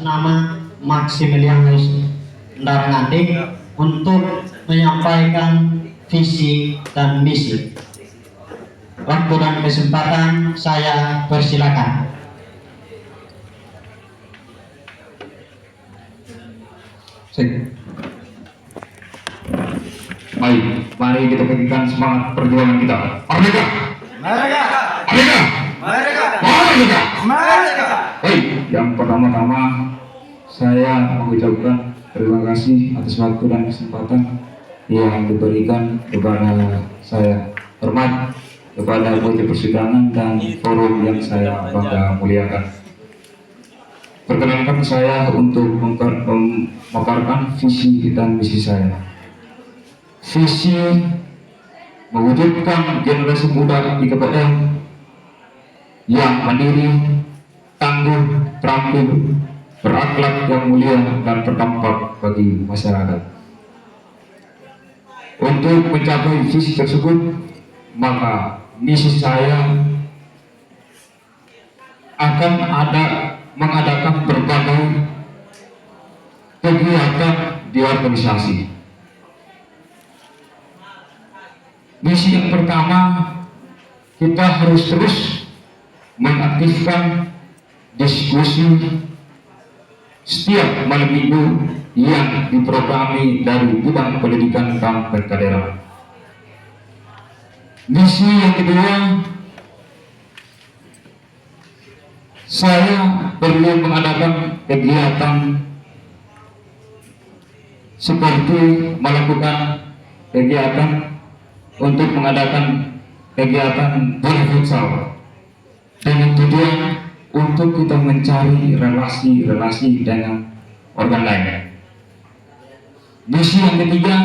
nama Maximilianus Ndarangandi untuk menyampaikan visi dan misi. Waktu dan kesempatan saya persilakan. Baik, mari kita berikan semangat perjuangan kita. Merdeka! Merdeka! Merdeka! Merdeka! Merdeka! Merdeka! Baik, yang pertama-tama saya mengucapkan terima kasih atas waktu dan kesempatan yang diberikan kepada saya. Hormat kepada panitia persidangan dan forum yang saya bangga muliakan. Perkenankan saya untuk memaparkan visi dan misi saya. Visi mewujudkan generasi muda IKPM yang mandiri, tangguh, terampil, berakhlak yang mulia dan berdampak bagi masyarakat. Untuk mencapai visi tersebut, maka misi saya akan mengadakan berbagai kegiatan di organisasi. Misi yang pertama, kita harus terus mengaktifkan diskusi setiap malam minggu yang diprogrami dari bidang pendidikan dan daerah. Misi yang kedua, saya perlu mengadakan kegiatan seperti melakukan kegiatan untuk mengadakan kegiatan bola futsal dengan tujuan untuk kita mencari relasi-relasi dengan organ lain. Misi yang ketiga,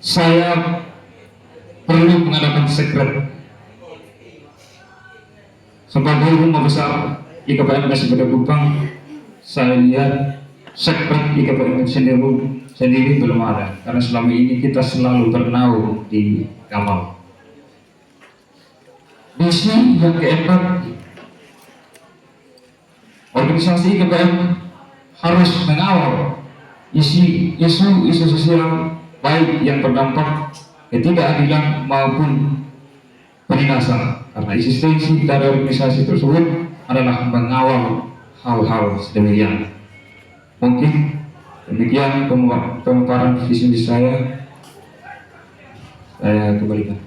saya perlu mengadakan sekret sebagai rumah besar IKPM SPD Kupang. Saya lihat sekret IKPM sendiri belum ada, karena selama ini kita selalu bernaung di Kamal. Misi yang keempat, organisasi IKPM harus mengawal isu sosial baik yang berdampak ketidakadilan maupun penindasan, karena eksistensi dari organisasi tersebut adalah mengawal hal-hal sedemikian. Mungkin demikian pemaparan visi misi saya kembalikan.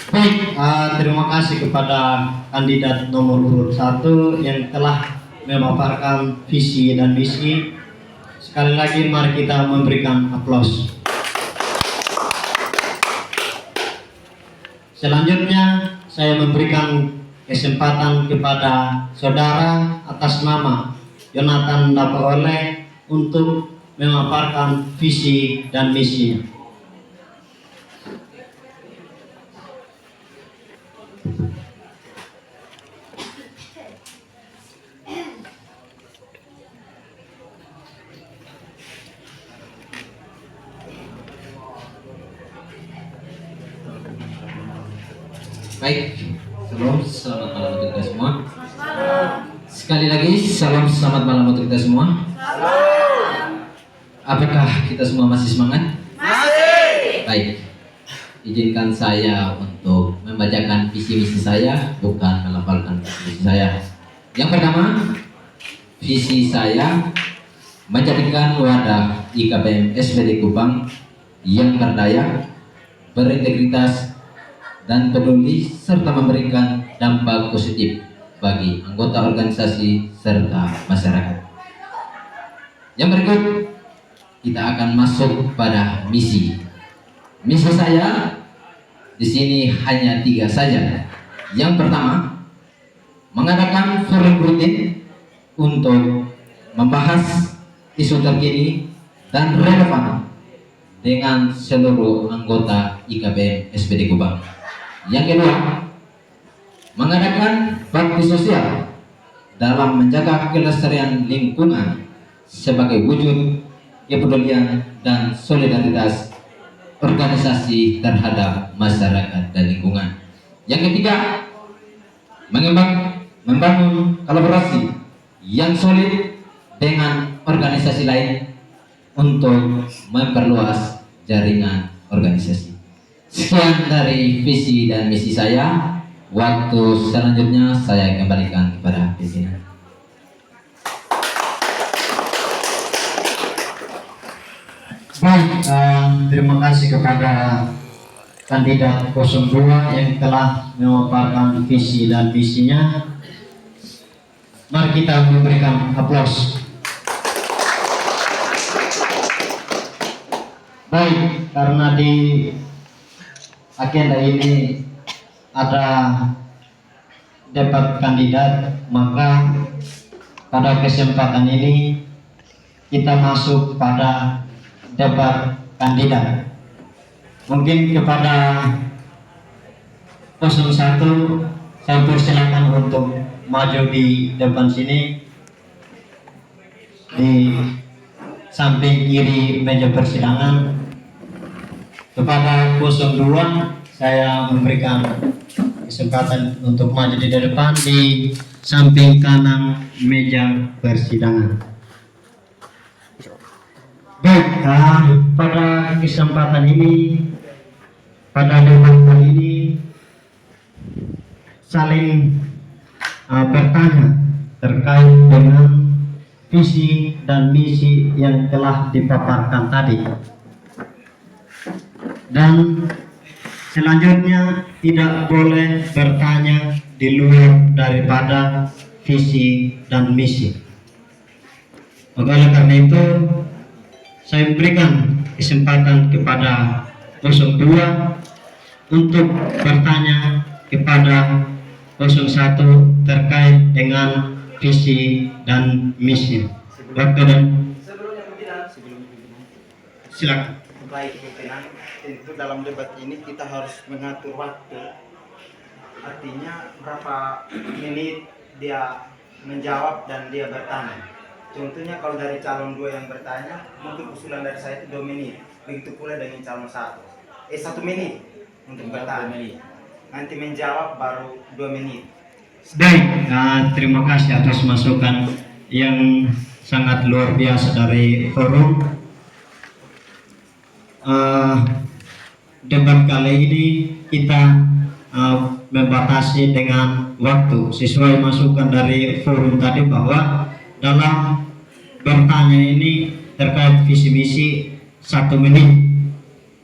Baik, terima kasih kepada kandidat nomor urut 1 yang telah memaparkan visi dan misi. Sekali lagi mari kita memberikan aplaus. Selanjutnya saya memberikan kesempatan kepada saudara atas nama Jonathan Dapaole untuk memaparkan visi dan misinya. Baik, selamat malam untuk kita semua. Sekali lagi, selamat malam untuk kita semua. Apakah kita semua masih semangat? Masih. Baik, izinkan saya untuk membacakan visi misi saya, bukan melafalkan visi misi saya. Yang pertama, visi saya menjadikan wadah IKPM SPD Kupang yang berdaya, berintegritas, dan peduli serta memberikan dampak positif bagi anggota organisasi serta masyarakat. Yang berikut, kita akan masuk pada misi. Misi saya di sini hanya 3 saja. Yang pertama, mengadakan forum rutin untuk membahas isu terkini dan relevan dengan seluruh anggota IKPM SPD Kupang. Yang kedua, mengadakan bakti sosial dalam menjaga kelestarian lingkungan sebagai wujud kepedulian dan solidaritas organisasi terhadap masyarakat dan lingkungan. Yang ketiga, membangun kolaborasi yang solid dengan organisasi lain untuk memperluas jaringan organisasi. Sekian dari visi dan misi saya. Waktu selanjutnya saya kembalikan kepada pimpinan. Baik, terima kasih kepada kandidat 02 yang telah memaparkan visi dan misinya. Mari kita memberikan aplaus. Baik, karena di agenda ini ada debat kandidat, maka pada kesempatan ini kita masuk pada debat kandidat. Mungkin kepada 01 saya persilakan untuk maju di depan sini, di samping kiri meja persidangan. Kepada 02 saya memberikan kesempatan untuk maju di depan di samping kanan meja persidangan. Baik, pada kesempatan ini, pada debat kali ini, saling bertanya terkait dengan visi dan misi yang telah dipaparkan tadi. Dan selanjutnya tidak boleh bertanya di luar daripada visi dan misi. Oleh karena itu, saya berikan kesempatan kepada 02 untuk bertanya kepada 01 terkait dengan visi dan misi. Waktu dan silakan. Baik pimpinan, tentu dalam debat ini kita harus mengatur waktu. Artinya berapa menit dia menjawab dan dia bertanya. Contohnya kalau dari calon 2 yang bertanya, mungkin usulan dari saya itu 2 menit. Begitu pula dengan calon 1. 1 menit untuk bertanya. Nanti menjawab baru 2 menit. Baik, terima kasih atas masukan yang sangat luar biasa dari forum. Debat kali ini kita membatasi dengan waktu sesuai masukan dari forum tadi, bahwa dalam bertanya ini terkait visi misi 1 menit,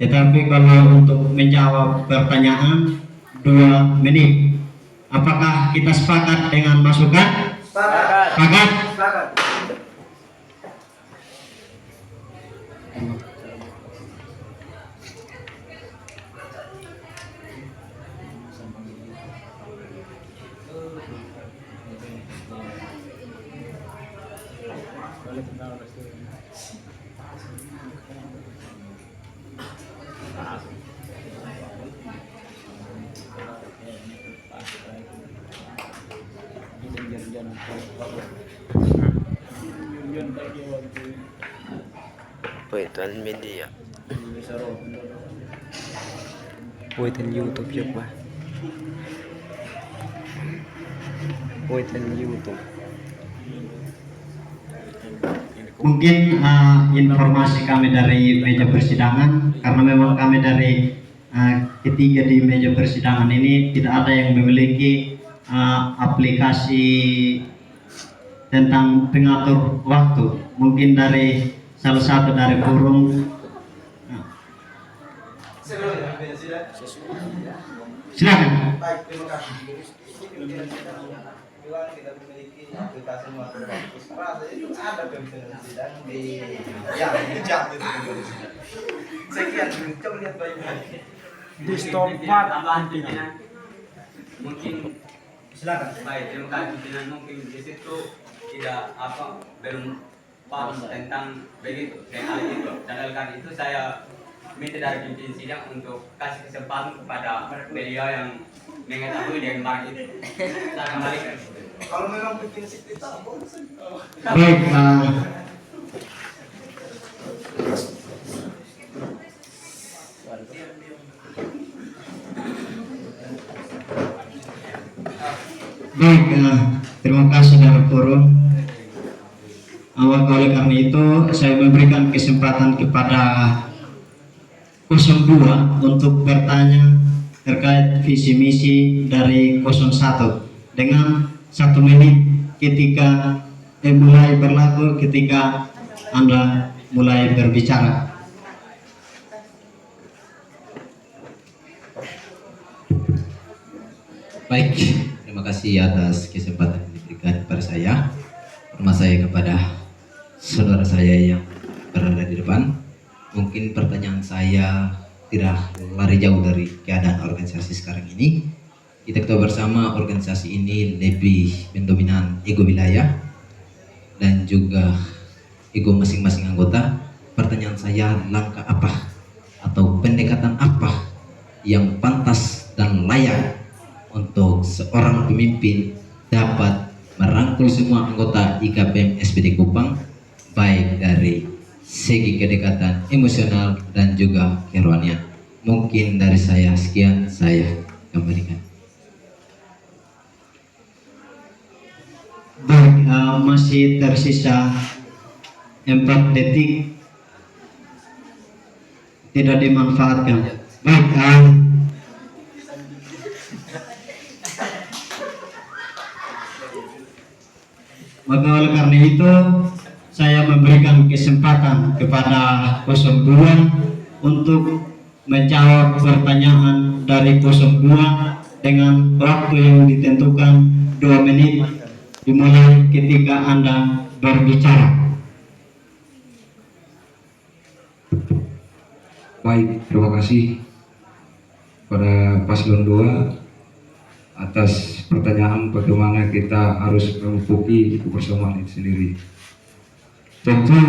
tetapi kalau untuk menjawab pertanyaan 2 menit. Apakah kita sepakat dengan masukan? Sepakat. Sepakat? Sepakat. Puitan media. Puitan YouTube juga. Puitan YouTube. Mungkin informasi kami dari meja persidangan, karena memang kami dari ketiga di meja persidangan ini tidak ada yang memiliki aplikasi tentang pengatur waktu. Mungkin dari salah satu dari forum. Silakan. Baik, terima kasih. Tidak memiliki aplikasi mengatur waktu. Rasa itu ada pimpinan sidang di yang bijak itu pimpinan sidang. Sekian, coba lihat baik-baik. Di stop tambahan pimpinan mungkin Silakan. baik, terima kasih pimpinan. Mungkin di situ tidak belum paham tentang begitu hal itu, dan oleh karena itu saya minta dari pimpinan sidang untuk kasih kesempatan kepada beliau yang mengetahui dengan baik itu. Saya kembalikan. Kalau memang pimpinan sidang boleh. Baik, Baik, terima kasih dari forum. Oleh karena itu, saya memberikan kesempatan kepada 02 untuk bertanya terkait visi misi dari 01 dengan 1 menit ketika mulai berlaku ketika Anda mulai berbicara. Baik, terima kasih atas kesempatan yang diberikan kepada saya. Hormat saya kepada saudara saya yang berada di depan. Mungkin pertanyaan saya tidak lari jauh dari keadaan organisasi sekarang ini. Kita ketahui bersama organisasi ini lebih mendominan ego wilayah dan juga ego masing-masing anggota. Pertanyaan saya, langkah apa atau pendekatan apa yang pantas dan layak untuk seorang pemimpin dapat merangkul semua anggota IKPM SPD Kupang, baik dari segi kedekatan emosional dan juga kerohanian. Mungkin dari saya sekian, saya kembalikan. Baik, masih tersisa 4 detik tidak dimanfaatkan. Baik, maka oleh karena itu saya memberikan kesempatan kepada 02 untuk menjawab pertanyaan dari 02 dengan waktu yang ditentukan 2 menit dimulai ketika Anda berbicara. Baik, terima kasih pada paslon 2 atas pertanyaan bagaimana kita harus memupuk kebersamaan itu sendiri. Tentu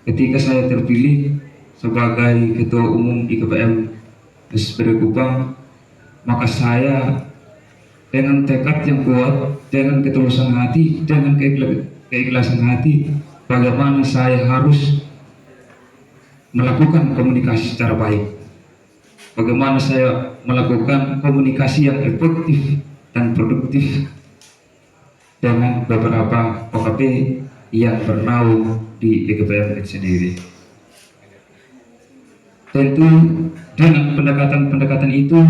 ketika saya terpilih sebagai Ketua Umum IKPM SPD Kupang, maka saya dengan tekad yang kuat, dengan ketulusan hati, dengan keikhlasan hati, bagaimana saya harus melakukan komunikasi secara baik, bagaimana saya melakukan komunikasi yang efektif dan produktif dengan beberapa OKP yang bernaung di IKPM itu sendiri. Tentu dengan pendekatan-pendekatan itu,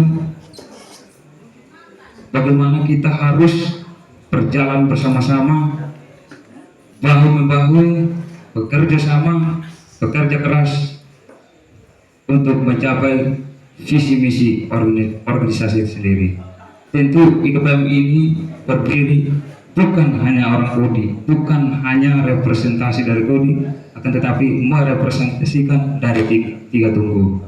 bagaimana kita harus berjalan bersama-sama, bahu-membahu, bekerja sama, bekerja keras untuk mencapai visi misi organisasi itu sendiri. Tentu IKPM ini berdiri bukan hanya orang Kodi, bukan hanya representasi dari Kodi, akan tetapi merepresentasikan dari tiga tunggu.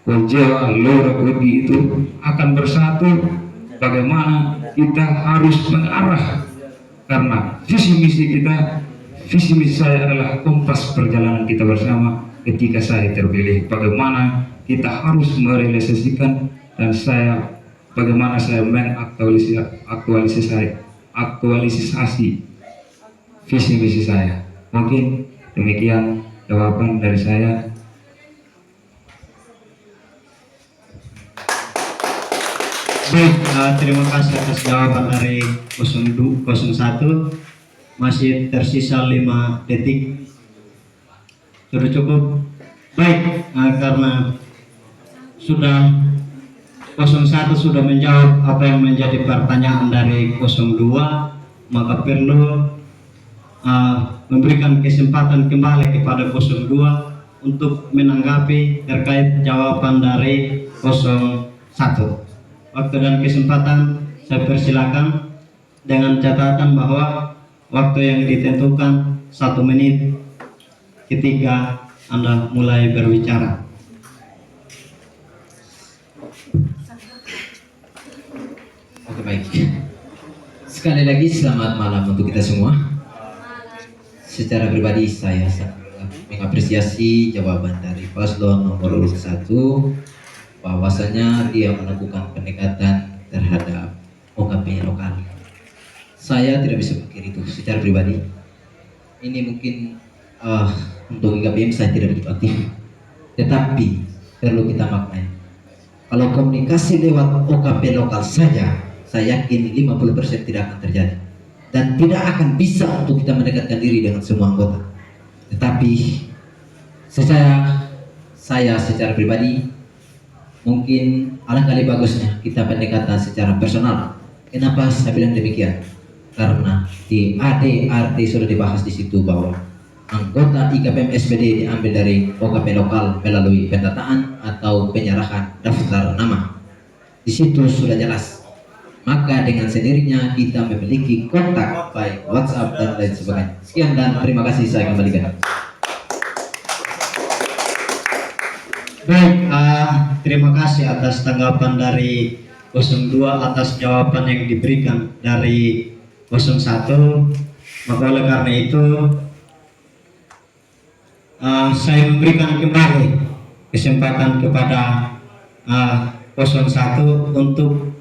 Konjewa, Lora, Kodi itu akan bersatu. Bagaimana kita harus mengarah, karena visi misi kita, visi misi saya adalah kompas perjalanan kita bersama. Ketika saya terpilih, bagaimana kita harus merealisasikan, dan bagaimana saya aktualisasi visi misi saya. Mungkin demikian jawaban dari saya. Baik, terima kasih atas jawaban dari 01. Masih tersisa 5 detik. Sudah cukup. Baik, karena sudah 01 sudah menjawab apa yang menjadi pertanyaan dari 02, maka perlu memberikan kesempatan kembali kepada 02 untuk menanggapi terkait jawaban dari 01. Waktu dan kesempatan saya persilakan, dengan catatan bahwa waktu yang ditentukan 1 menit ketika Anda mulai berbicara. Oke, baik. Sekali lagi selamat malam untuk kita semua. Secara pribadi saya sangat mengapresiasi jawaban dari paslon nomor urut 1, bahwasanya dia melakukan pendekatan terhadap OKP lokal. Saya tidak bisa pikir itu secara pribadi. Ini mungkin untuk IKPM saya tidak begitu aktif, tetapi perlu kita maknai. Kalau komunikasi lewat OKP lokal saja saya yakin 50% tidak akan terjadi. Dan tidak akan bisa untuk kita mendekatkan diri dengan semua anggota. Tetapi saya secara pribadi mungkin alangkah bagusnya kita pendekatan secara personal. Kenapa saya bilang demikian? Karena di ADRT sudah dibahas di situ bahwa anggota IKPM SPD diambil dari OKP lokal melalui pendataan atau penyerahan daftar nama. Di situ sudah jelas. Maka dengan sendirinya kita memiliki kontak baik WhatsApp dan lain sebagainya. Sekian dan terima kasih, saya kembalikan. Baik, terima kasih atas tanggapan dari 02 atas jawaban yang diberikan dari 01. Maka oleh karena itu saya memberikan kembali kesempatan kepada 01 untuk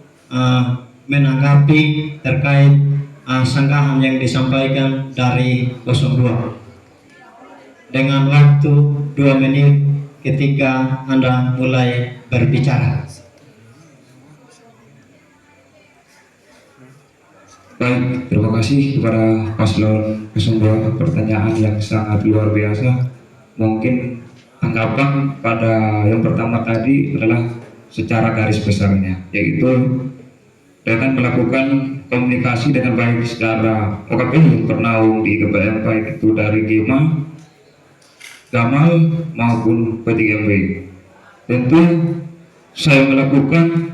menanggapi terkait sanggahan yang disampaikan dari 02 dengan waktu 2 menit ketika Anda mulai berbicara. Baik, terima kasih kepada paslon 02, pertanyaan yang sangat luar biasa. Mungkin tanggapan pada yang pertama tadi adalah secara garis besarnya, yaitu dengan melakukan komunikasi dengan baik secara OKP yang bernaung di IKPM, baik itu dari GEMA, Gamal maupun P3MB. Tentu saya melakukan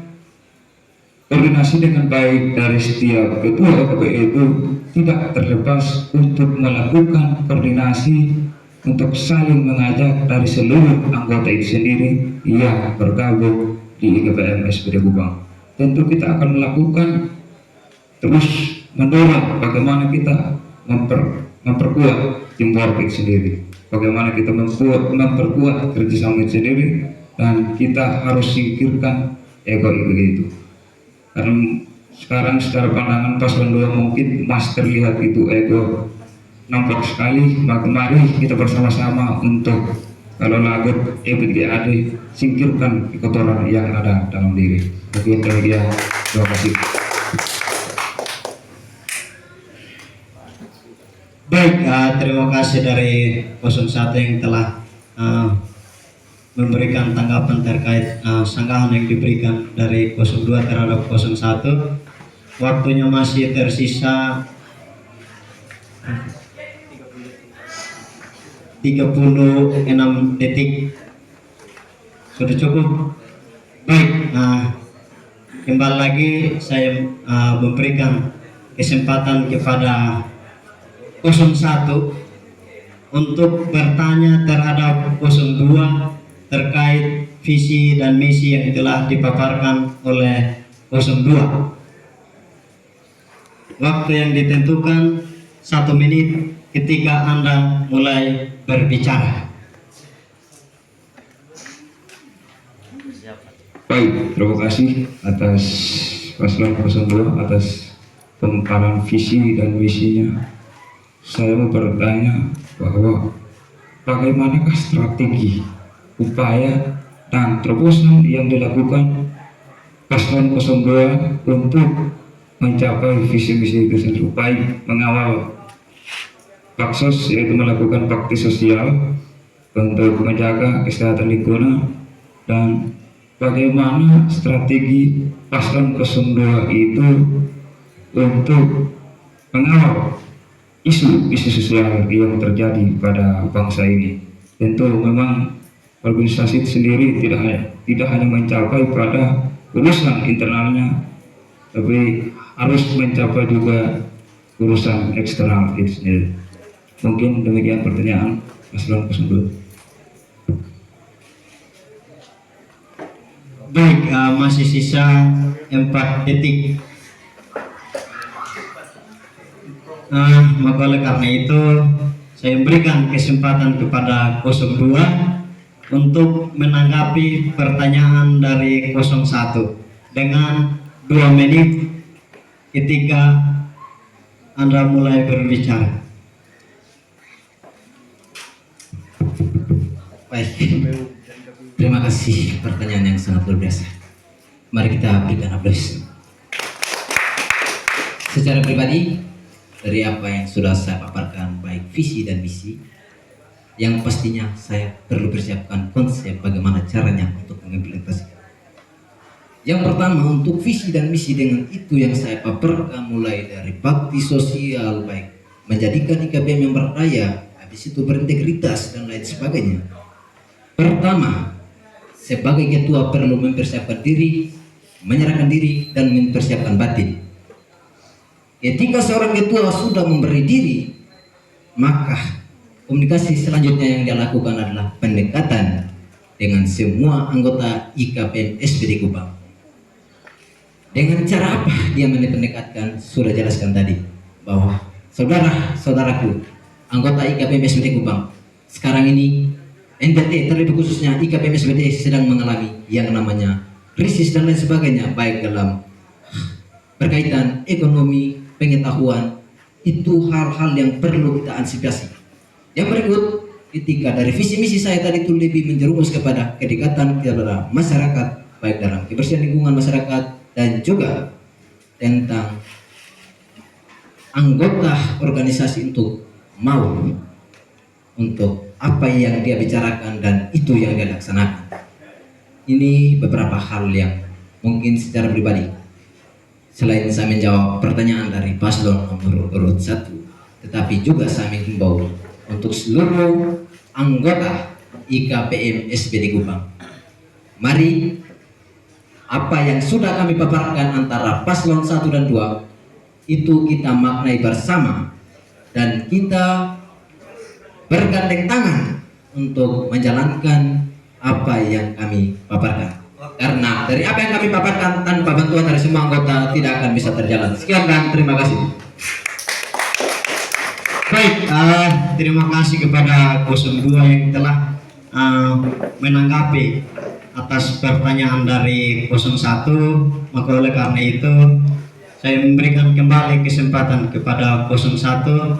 koordinasi dengan baik dari setiap ketua OKP itu tidak terlepas untuk melakukan koordinasi untuk saling mengajak dari seluruh anggota itu sendiri yang bergabung di IKPM SPD Gubang. Tentu kita akan melakukan terus mendorong bagaimana kita memperkuat tim Warpik sendiri, bagaimana kita memperkuat kerjasama itu sendiri, dan kita harus singkirkan ego-ego itu. Karena sekarang secara pandangan paslon 2 mungkin masih terlihat itu ego nampak sekali. Maka mari kita bersama-sama untuk kalau lagut EBGAD singkirkan kotoran yang ada dalam diri. Mungkin demikian. Terima kasih. Baik, terima kasih dari 01 yang telah memberikan tanggapan terkait sanggahan yang diberikan dari 02 terhadap 01. Waktunya masih tersisa 36 detik. Sudah cukup? Baik, kembali lagi saya memberikan kesempatan kepada 01 untuk bertanya terhadap 02 terkait visi dan misi yang telah dipaparkan oleh 02. Waktu yang ditentukan 1 menit ketika Anda mulai berbicara. Baik, terima kasih atas paslon 02 atas pemaparan visi dan misinya. Saya mau bertanya bahwa bagaimanakah strategi, upaya, dan terobosan yang dilakukan paslon 02 untuk mencapai visi misi itu sendiri, baik mengawal Baksos, yaitu melakukan bakti sosial untuk menjaga kesehatan lingkungan, dan bagaimana strategi paslon 02 itu untuk mengawal isu-isu sosial yang terjadi pada bangsa ini. Tentu memang organisasi itu sendiri tidak hanya mencapai pada urusan internalnya, tapi harus mencapai juga urusan eksternal itu sendiri. Mungkin demikian pertanyaan paslon 02. Baik, masih sisa 4 detik. Maka oleh karena itu saya berikan kesempatan kepada 02 untuk menanggapi pertanyaan dari 01 dengan 2 menit ketika Anda mulai berbicara. Baik, terima kasih pertanyaan yang sangat luar biasa. Mari kita berikan aplaus. secara pribadi dari apa yang sudah saya paparkan baik visi dan misi, yang pastinya saya perlu persiapkan konsep bagaimana caranya untuk mengimplementasikan. Yang pertama, untuk visi dan misi dengan itu yang saya paparkan, mulai dari bakti sosial, baik menjadikan IKBM yang berdaya, habis itu berintegritas dan lain sebagainya. Pertama, sebagai ketua perlu mempersiapkan diri, menyerahkan diri, dan mempersiapkan batin. Ketika seorang ketua sudah memberi diri, maka komunikasi selanjutnya yang dia lakukan adalah pendekatan dengan semua anggota IKBM SPD Kupang. Dengan cara apa dia mendekatkan? Sudah jelaskan tadi bahwa saudara-saudaraku anggota IKBM SPD Kupang, sekarang ini NTT terlebih khususnya IKBM SPD sedang mengalami yang namanya krisis dan lain sebagainya, baik dalam berkaitan ekonomi, pengetahuan, itu hal-hal yang perlu kita antisipasi. Yang berikut, ketika dari visi misi saya tadi itu lebih menjerumus kepada kedekatan kepada masyarakat, baik dalam kebersihan lingkungan masyarakat dan juga tentang anggota organisasi untuk mau untuk apa yang dia bicarakan dan itu yang dia laksanakan. Ini beberapa hal yang mungkin secara pribadi, selain saya menjawab pertanyaan dari paslon nomor urut 1, tetapi juga saya menghimbau untuk seluruh anggota IKBM SPD Kupang. Mari apa yang sudah kami paparkan antara paslon 1 dan 2 itu kita maknai bersama dan kita bergandeng tangan untuk menjalankan apa yang kami paparkan. Karena dari apa yang kami paparkan tanpa bantuan dari semua anggota tidak akan bisa terjalan. Sekian dan terima kasih. Baik, terima kasih kepada 02 yang telah menanggapi atas pertanyaan dari 01. Maka oleh karena itu saya memberikan kembali kesempatan kepada 01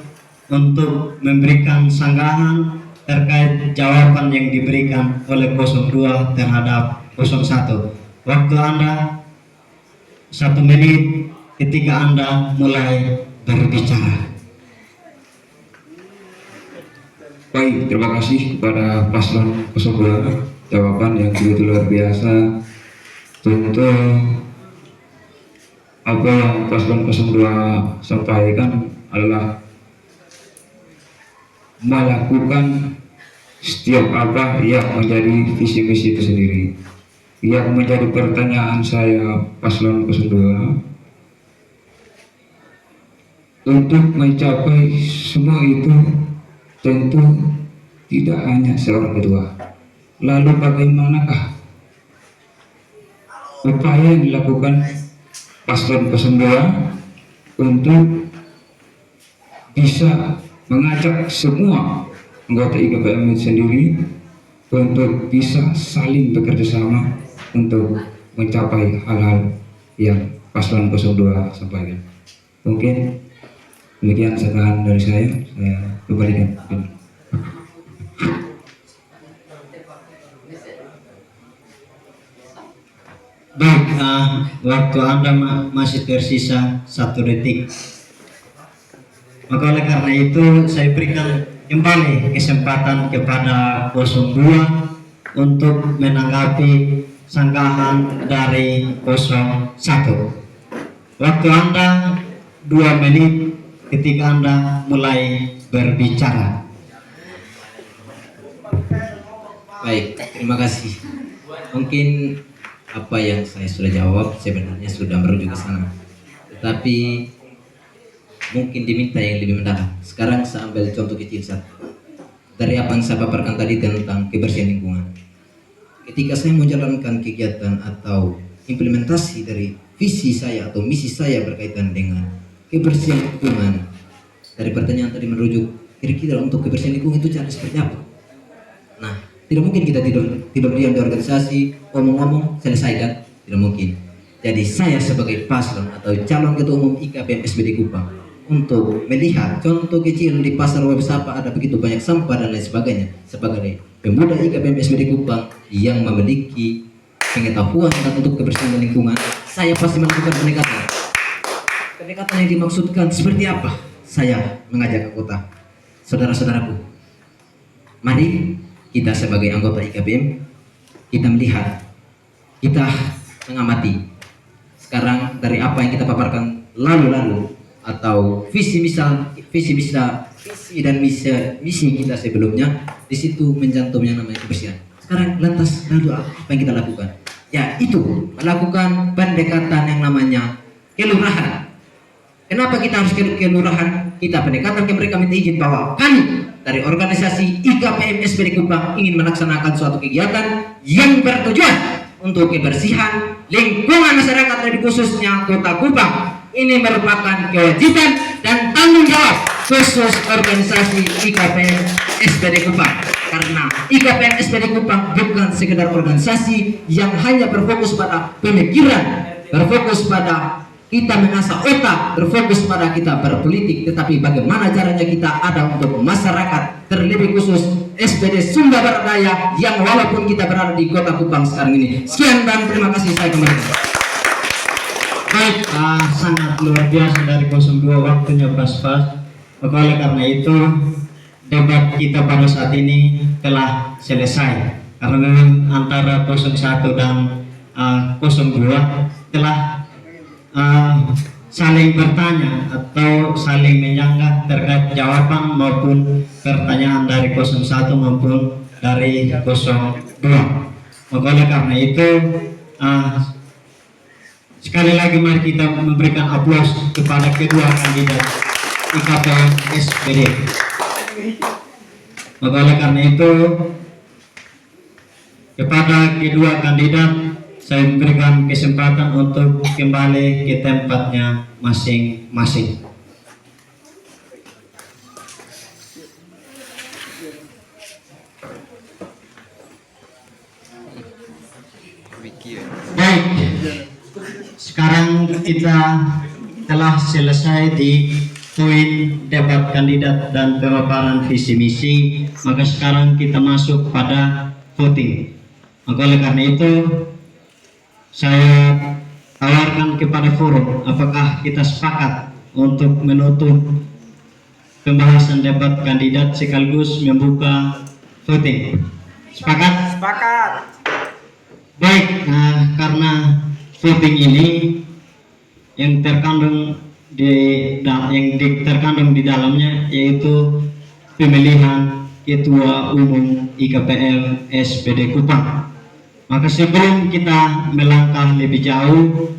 untuk memberikan sanggahan terkait jawaban yang diberikan oleh 02 terhadap 01. Waktu Anda 1 menit ketika Anda mulai berbicara. Baik, terima kasih kepada paslon 02. Jawaban yang begitu luar biasa. Tentu apa yang paslon 02 sampaikan adalah melakukan setiap apa yang menjadi visi misi itu sendiri. Yang menjadi pertanyaan saya paslon 02, untuk mencapai semua itu tentu tidak hanya seorang ketua. Lalu bagaimanakah upaya yang dilakukan paslon 02 untuk bisa mengajak semua anggota IKBM sendiri untuk bisa saling bekerja sama untuk mencapai hal-hal yang paslon 02 sampaikan. Mungkin demikian sanggahan dari saya kembalikan. Baik, waktu Anda masih tersisa 1 detik. Maka oleh karena itu saya berikan kembali kesempatan kepada 02 untuk menanggapi sanggahan dari 01. Waktu Anda 2 menit ketika Anda mulai berbicara. Baik, terima kasih. Mungkin apa yang saya sudah jawab sebenarnya sudah merujuk ke sana, tetapi mungkin diminta yang lebih mendalam. Sekarang saya ambil contoh kecil satu dari apa yang saya paparkan tadi tentang kebersihan lingkungan. Ketika saya menjalankan kegiatan atau implementasi dari visi saya atau misi saya berkaitan dengan kebersihan lingkungan, dari pertanyaan tadi merujuk kira-kira untuk kebersihan lingkungan itu cara seperti apa? Nah, tidak mungkin kita tidur diam di organisasi, ngomong-ngomong, selesaikan. Tidak mungkin. Jadi saya sebagai paslon atau calon ketua umum IKBM SPD Kupang untuk melihat contoh kecil di pasar Web Sapa ada begitu banyak sampah dan lain sebagainya. Sebagai pemuda IKBM SPD Kupang yang memiliki pengetahuan tentang untuk kebersihan lingkungan, saya pasti melakukan pendekatan. pendekatan yang dimaksudkan seperti apa? Saya mengajak ke kota. Saudara-saudaraku, mari kita sebagai anggota IKPM, kita melihat, kita mengamati sekarang dari apa yang kita paparkan lalu-lalu atau visi dan misi kita sebelumnya, di situ mencantum yang namanya kebersihan. Sekarang lantas lalu apa yang kita lakukan? Ya itu melakukan pendekatan yang namanya kelurahan. Kenapa kita harus ke kelurahan? Kita pendekatan ke mereka, minta izin bahwa kami dari organisasi IKPM SPD Kupang ingin melaksanakan suatu kegiatan yang bertujuan untuk kebersihan lingkungan masyarakat, lebih khususnya Kota Kupang. Ini merupakan kewajiban dan tanggung jawab khusus organisasi IKPM SPD Kupang. Karena IKPM SPD Kupang bukan sekedar organisasi yang hanya berfokus pada pemikiran, berfokus pada kita mengasah otak, berfokus pada kita berpolitik, tetapi bagaimana caranya kita ada untuk masyarakat, terlebih khusus SPD Sumba Barat Daya yang walaupun kita berada di Kota Kupang sekarang ini. Sekian dan terima kasih, saya kembali. Baik, sangat luar biasa dari 02, waktunya pas-pas. Oleh karena itu debat kita pada saat ini telah selesai, karena memang antara 01 dan 02 telah saling bertanya atau saling menyanggah terkait jawaban maupun pertanyaan dari 01 maupun dari 02. Oleh karena itu sekali lagi mari kita memberikan aplaus kepada kedua kandidat IKPM SPD. Oleh karena itu kepada kedua kandidat saya memberikan kesempatan untuk kembali ke tempatnya masing-masing. Baik, sekarang kita telah selesai di poin debat kandidat dan pemaparan visi misi, maka sekarang kita masuk pada voting. Maka oleh karena itu saya tawarkan kepada forum, apakah kita sepakat untuk menutup pembahasan debat kandidat sekaligus membuka voting? Sepakat? Sepakat. Baik, karena voting ini yang terkandung di dalamnya yaitu pemilihan ketua umum IKPM SPD Kupang. Maka sebelum kita melangkah lebih jauh,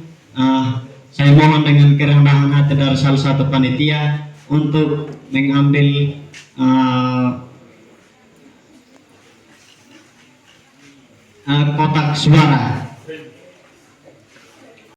saya mohon dengan kerendahan hati dari salah satu panitia untuk mengambil kotak suara